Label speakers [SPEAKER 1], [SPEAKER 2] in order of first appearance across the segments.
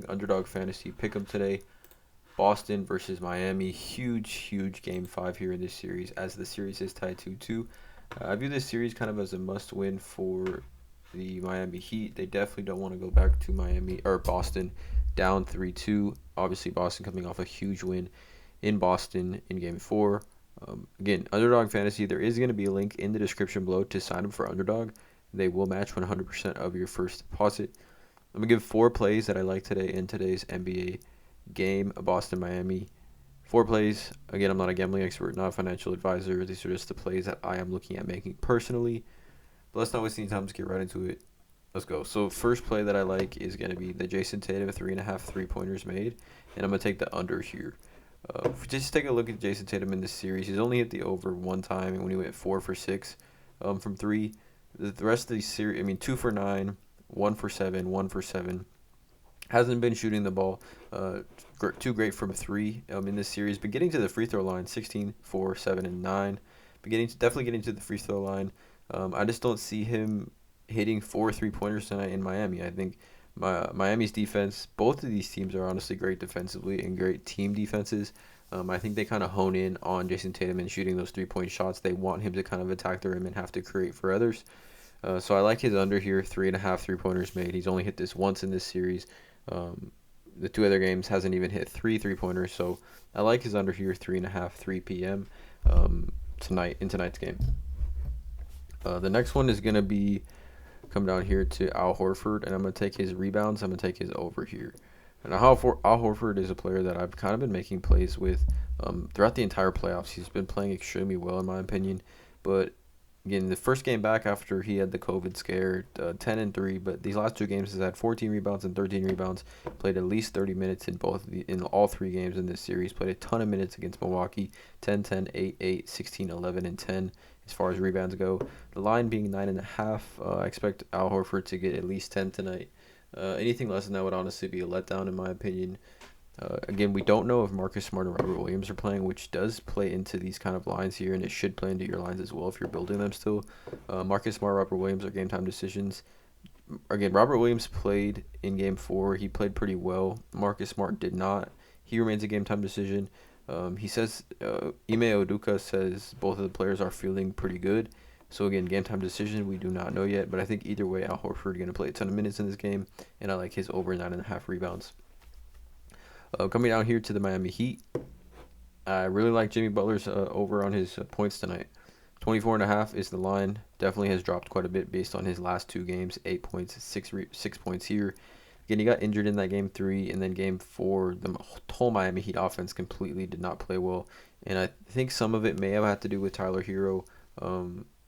[SPEAKER 1] Underdog fantasy pick'em today. Boston versus Miami. Huge game 5 here in this series, as the series is tied 2-2. I view this series kind of as a must-win for the Miami Heat. They definitely don't want to go back to Miami or Boston down 3-2. Obviously, Boston coming off a huge win in Boston in Game 4. Again, Underdog Fantasy, there is going to be a link in the description below to sign up for Underdog. They will match 100% of your first deposit. I'm going to give 4 plays that I like today in today's NBA game, Boston-Miami. 4 plays. Again, I'm not a gambling expert, not a financial advisor. These are just the plays that I am looking at making personally. But let's not waste any time. Let's get right into it. Let's go. So first play that I like is going to be the Jayson Tatum 3.5 3-pointers made. And I'm going to take the under here. Just take a look at Jayson Tatum in this series. He's only hit the over one time when he went 4 for 6 from 3. The rest of the series, 2 for 9, 1 for 7, 1 for 7. Hasn't been shooting the ball too great from 3 in this series. But getting to the free throw line, 16, 4, 7, and 9. But definitely getting to the free throw line. I just don't see him hitting 4 3-pointers tonight in Miami. I think Miami's defense, both of these teams are honestly great defensively and great team defenses. I think they kind of hone in on Jayson Tatum and shooting those 3-point shots. They want him to kind of attack the rim and have to create for others. So I like his under here, 3.5 3-pointers made. He's only hit this once in this series. The 2 other games hasn't even hit 3 3-pointers. So I like his under here, 3.5, 3 p.m. Tonight's game. The next one is going to be come down here to Al Horford, and I'm going to take his rebounds. I'm going to take his over here. And Al Horford is a player that I've kind of been making plays with throughout the entire playoffs. He's been playing extremely well, in my opinion. But again, the first game back after he had the COVID scare, 10-3. But these last 2 games, he's had 14 rebounds and 13 rebounds. Played at least 30 minutes in all 3 games in this series. Played a ton of minutes against Milwaukee, 10-10, 8-8, 16-11, and 10. As far as rebounds go, the line being 9.5. I expect Al Horford to get at least 10 tonight. Anything less than that would honestly be a letdown, in my opinion. Again, we don't know if Marcus Smart or Robert Williams are playing, which does play into these kind of lines here, and it should play into your lines as well if you're building them still. Marcus Smart, Robert Williams are game time decisions. Again, Robert Williams played in Game 4. He played pretty well. Marcus Smart did not. He remains a game time decision. He says, Ime Udoka says both of the players are feeling pretty good. So again, game time decision, we do not know yet. But I think either way, Al Horford going to play a ton of minutes in this game. And I like his over 9.5 rebounds. Coming down here to the Miami Heat, I really like Jimmy Butler's over on his points tonight. 24.5 is the line. Definitely has dropped quite a bit based on his last 2 games. 8 points, 6 points here. Again, he got injured in that Game 3, and then Game 4, the whole Miami Heat offense completely did not play well. And I think some of it may have had to do with Tyler Hero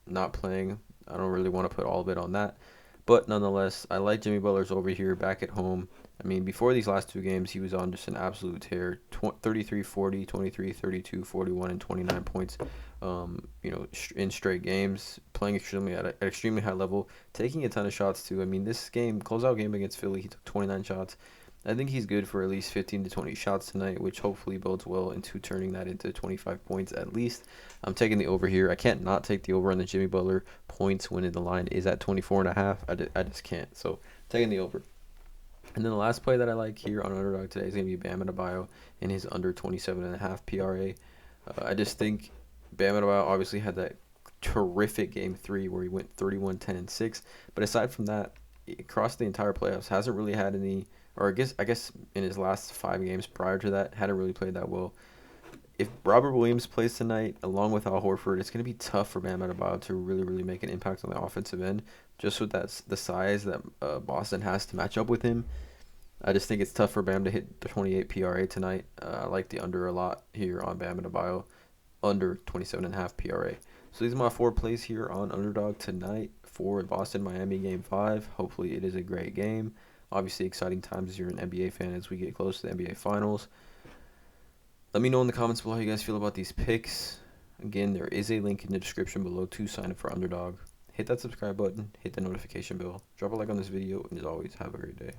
[SPEAKER 1] not playing. I don't really want to put all of it on that. But nonetheless, I like Jimmy Butler's over here back at home. Before these last 2 games, he was on just an absolute tear. 33, 40, 23, 32, 41, and 29 points. In straight games, playing extremely at an extremely high level, taking a ton of shots too. This closeout game against Philly, he took 29 shots. I think he's good for at least 15 to 20 shots tonight, which hopefully bodes well into turning that into 25 points at least. I'm taking the over here. I can't not take the over on the Jimmy Butler points when the line is at 24.5. I just can't. So taking the over. And then the last play that I like here on Underdog today is going to be Bam Adebayo and his under 27.5 PRA. I just think Bam Adebayo obviously had that terrific Game 3 where he went 31, 10, and 6. But aside from that, across the entire playoffs, hasn't really had any, or I guess in his last 5 games prior to that, hadn't really played that well. If Robert Williams plays tonight, along with Al Horford, it's going to be tough for Bam Adebayo to really make an impact on the offensive end, just with the size that Boston has to match up with him. I just think it's tough for Bam to hit the 28 PRA tonight. I like the under a lot here on Bam Adebayo, under 27.5 PRA. So these are my 4 plays here on Underdog tonight for Boston-Miami Game 5. Hopefully it is a great game. Obviously exciting times as you're an NBA fan as we get close to the NBA Finals. Let me know in the comments below how you guys feel about these picks. Again, there is a link in the description below to sign up for Underdog. Hit that subscribe button, hit the notification bell, drop a like on this video, and as always, have a great day.